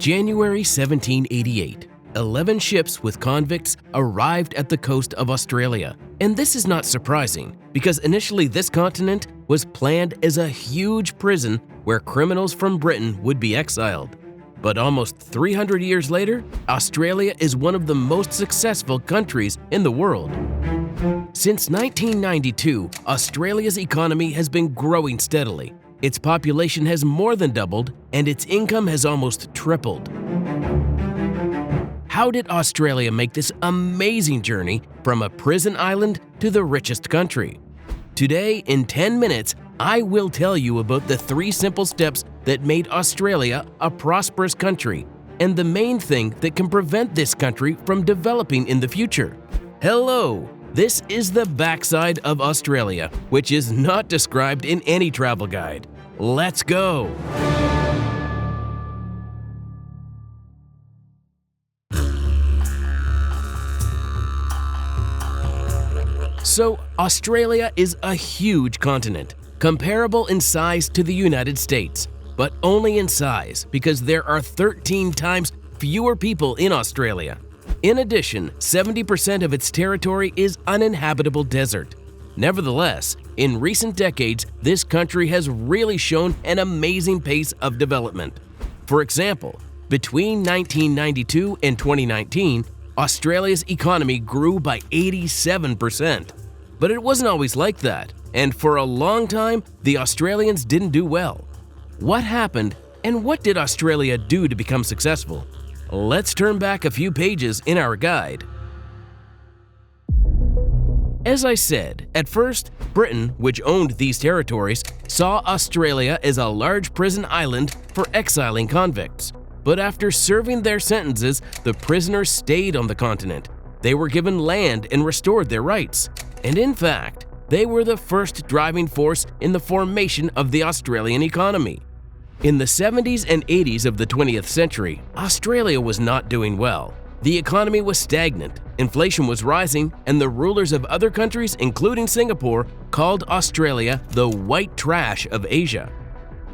January 1788. 11 ships with convicts arrived at the coast of Australia. And this is not surprising, because initially this continent was planned as a huge prison where criminals from Britain would be exiled. But almost 300 years later, Australia is one of the most successful countries in the world. Since 1992, Australia's economy has been growing steadily. Its population has more than doubled, and its income has almost tripled. How did Australia make this amazing journey from a prison island to the richest country? Today, in 10 minutes, I will tell you about the 3 simple steps that made Australia a prosperous country and the main thing that can prevent this country from developing in the future. Hello! This is the backside of Australia, which is not described in any travel guide. Let's go! So, Australia is a huge continent, comparable in size to the United States, but only in size because there are 13 times fewer people in Australia. In addition, 70% of its territory is uninhabitable desert. Nevertheless, in recent decades, this country has really shown an amazing pace of development. For example, between 1992 and 2019, Australia's economy grew by 87%. But it wasn't always like that, and for a long time, the Australians didn't do well. What happened, and what did Australia do to become successful? Let's turn back a few pages in our guide. As I said, at first, Britain, which owned these territories, saw Australia as a large prison island for exiling convicts. But after serving their sentences, the prisoners stayed on the continent. They were given land and restored their rights. And in fact, they were the first driving force in the formation of the Australian economy. In the 70s and 80s of the 20th century, Australia was not doing well. The economy was stagnant, inflation was rising, and the rulers of other countries, including Singapore, called Australia the white trash of Asia.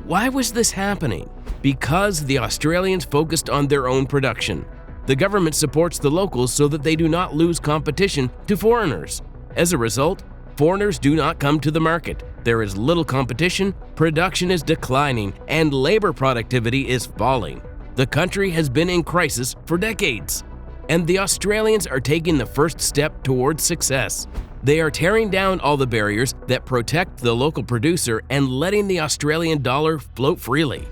Why was this happening? Because the Australians focused on their own production. The government supports the locals so that they do not lose competition to foreigners. As a result, foreigners do not come to the market. There is little competition, production is declining, and labor productivity is falling. The country has been in crisis for decades. And the Australians are taking the first step towards success. They are tearing down all the barriers that protect the local producer and letting the Australian dollar float freely.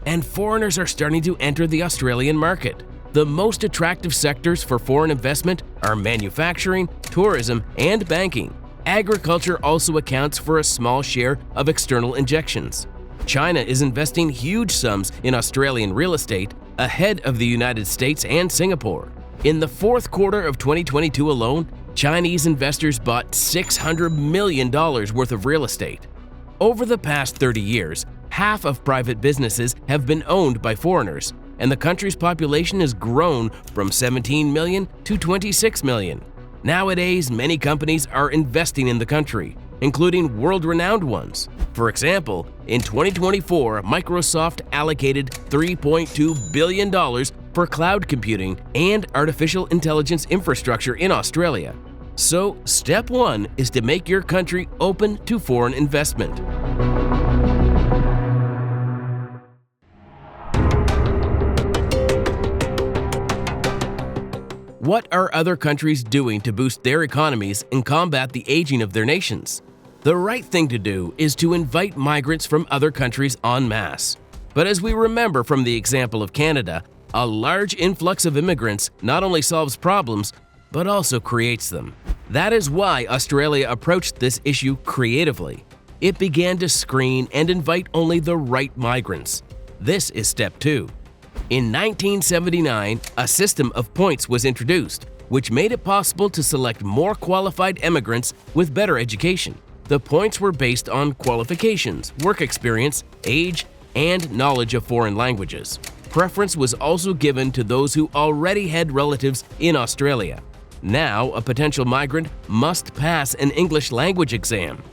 And foreigners are starting to enter the Australian market. The most attractive sectors for foreign investment are manufacturing, tourism, and banking. Agriculture also accounts for a small share of external injections. China is investing huge sums in Australian real estate, ahead of the United States and Singapore. In the fourth quarter of 2022 alone, Chinese investors bought $600 million worth of real estate. Over the past 30 years, half of private businesses have been owned by foreigners, and the country's population has grown from 17 million to 26 million. Nowadays, many companies are investing in the country, including world-renowned ones. For example, in 2024, Microsoft allocated $3.2 billion for cloud computing and artificial intelligence infrastructure in Australia. So, step 1 is to make your country open to foreign investment. What are other countries doing to boost their economies and combat the aging of their nations? The right thing to do is to invite migrants from other countries en masse. But as we remember from the example of Canada, a large influx of immigrants not only solves problems, but also creates them. That is why Australia approached this issue creatively. It began to screen and invite only the right migrants. This is step 2. In 1979, a system of points was introduced, which made it possible to select more qualified immigrants with better education. The points were based on qualifications, work experience, age, and knowledge of foreign languages. Preference was also given to those who already had relatives in Australia. Now, a potential migrant must pass an English language exam.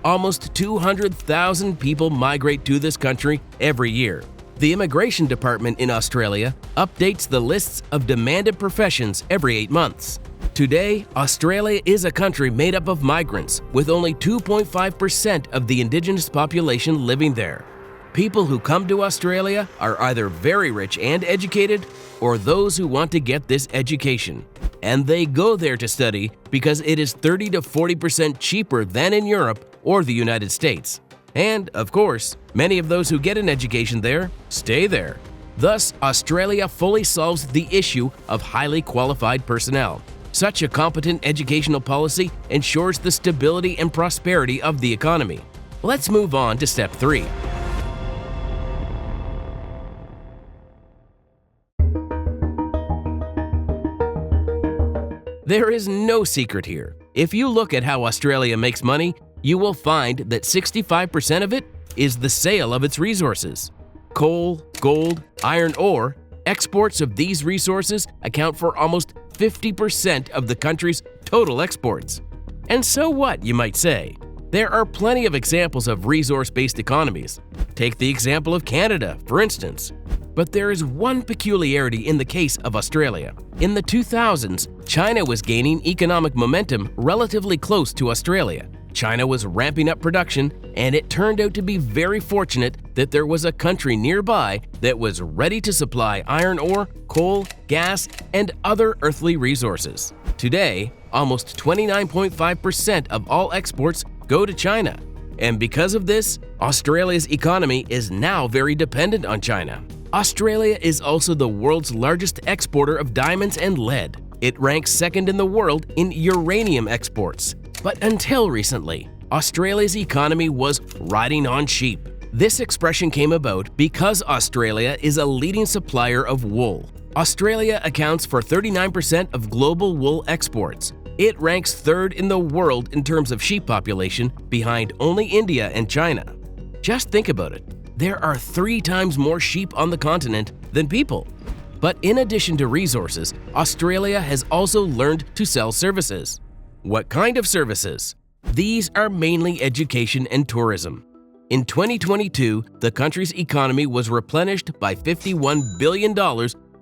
Almost 200,000 people migrate to this country every year. The Immigration Department in Australia updates the lists of demanded professions every 8 months. Today, Australia is a country made up of migrants, with only 2.5% of the Indigenous population living there. People who come to Australia are either very rich and educated, or those who want to get this education. And they go there to study because it is 30 to 40% cheaper than in Europe or the United States. And, of course, many of those who get an education there stay there. Thus, Australia fully solves the issue of highly qualified personnel. Such a competent educational policy ensures the stability and prosperity of the economy. Let's move on to step 3. There is no secret here. If you look at how Australia makes money, you will find that 65% of it is the sale of its resources. Coal, gold, iron ore, exports of these resources account for almost 50% of the country's total exports. And so what, you might say? There are plenty of examples of resource-based economies. Take the example of Canada, for instance. But there is one peculiarity in the case of Australia. In the 2000s, China was gaining economic momentum relatively close to Australia. China was ramping up production, and it turned out to be very fortunate that there was a country nearby that was ready to supply iron ore, coal, gas, and other earthly resources. Today, almost 29.5% of all exports go to China. And because of this, Australia's economy is now very dependent on China. Australia is also the world's largest exporter of diamonds and lead. It ranks second in the world in uranium exports. But until recently, Australia's economy was riding on sheep. This expression came about because Australia is a leading supplier of wool. Australia accounts for 39% of global wool exports. It ranks third in the world in terms of sheep population, behind only India and China. Just think about it. There are 3 times more sheep on the continent than people. But in addition to resources, Australia has also learned to sell services. What kind of services? These are mainly education and tourism. In 2022, the country's economy was replenished by $51 billion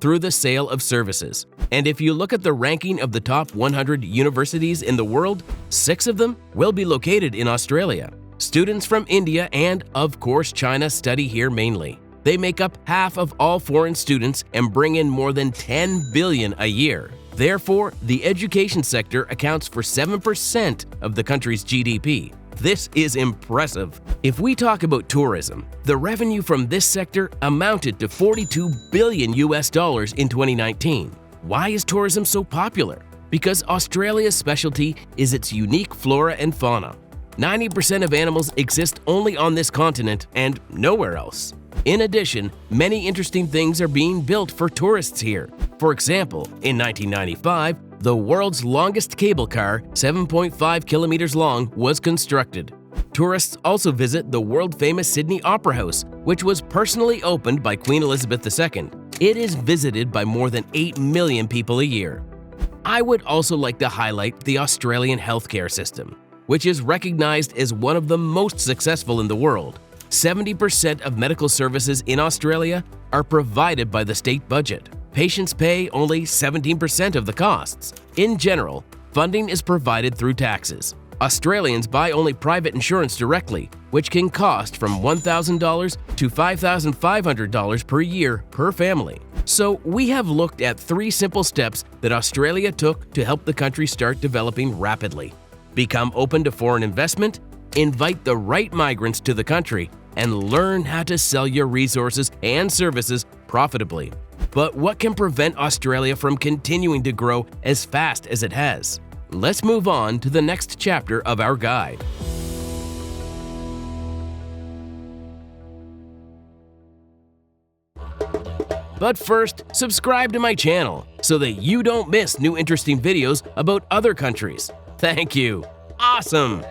through the sale of services. And if you look at the ranking of the top 100 universities in the world, 6 of them will be located in Australia. Students from India and, of course, China study here mainly. They make up half of all foreign students and bring in more than $10 billion a year. Therefore, the education sector accounts for 7% of the country's GDP. This is impressive. If we talk about tourism, the revenue from this sector amounted to $42 billion in 2019. Why is tourism so popular? Because Australia's specialty is its unique flora and fauna. 90% of animals exist only on this continent and nowhere else. In addition, many interesting things are being built for tourists here. For example, in 1995, the world's longest cable car, 7.5 kilometers long, was constructed. Tourists also visit the world-famous Sydney Opera House, which was personally opened by Queen Elizabeth II. It is visited by more than 8 million people a year. I would also like to highlight the Australian healthcare system, which is recognized as one of the most successful in the world. 70% of medical services in Australia are provided by the state budget. Patients pay only 17% of the costs. In general, funding is provided through taxes. Australians buy only private insurance directly, which can cost from $1,000 to $5,500 per year per family. So we have looked at 3 simple steps that Australia took to help the country start developing rapidly. Become open to foreign investment, invite the right migrants to the country, and learn how to sell your resources and services profitably. But what can prevent Australia from continuing to grow as fast as it has? Let's move on to the next chapter of our guide. But first, subscribe to my channel so that you don't miss new interesting videos about other countries. Thank you. Awesome!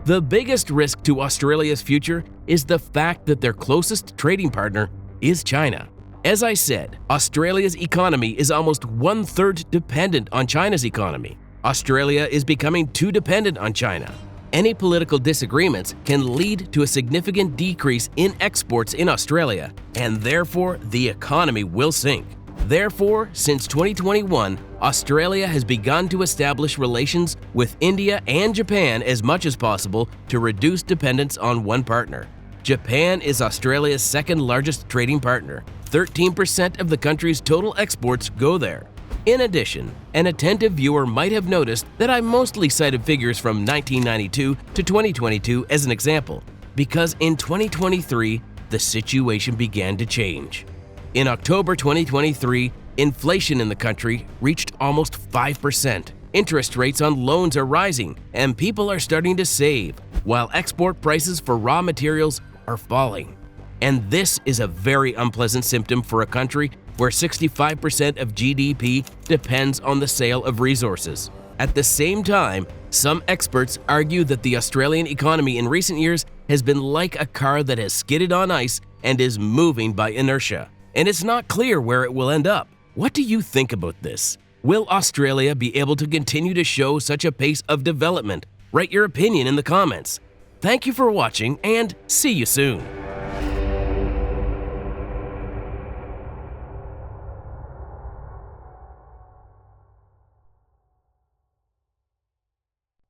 The biggest risk to Australia's future is the fact that their closest trading partner is China. As I said, Australia's economy is almost 1/3 dependent on China's economy. Australia is becoming too dependent on China. Any political disagreements can lead to a significant decrease in exports in Australia, and therefore the economy will sink. Therefore, since 2021, Australia has begun to establish relations with India and Japan as much as possible to reduce dependence on one partner. Japan is Australia's second largest trading partner. 13% of the country's total exports go there. In addition, an attentive viewer might have noticed that I mostly cited figures from 1992 to 2022 as an example, because in 2023, the situation began to change. In October 2023, inflation in the country reached almost 5%. Interest rates on loans are rising, and people are starting to save, while export prices for raw materials are falling. And this is a very unpleasant symptom for a country where 65% of GDP depends on the sale of resources. At the same time, some experts argue that the Australian economy in recent years has been like a car that has skidded on ice and is moving by inertia, and it's not clear where it will end up. What do you think about this? Will Australia be able to continue to show such a pace of development? Write your opinion in the comments. Thank you for watching, and see you soon.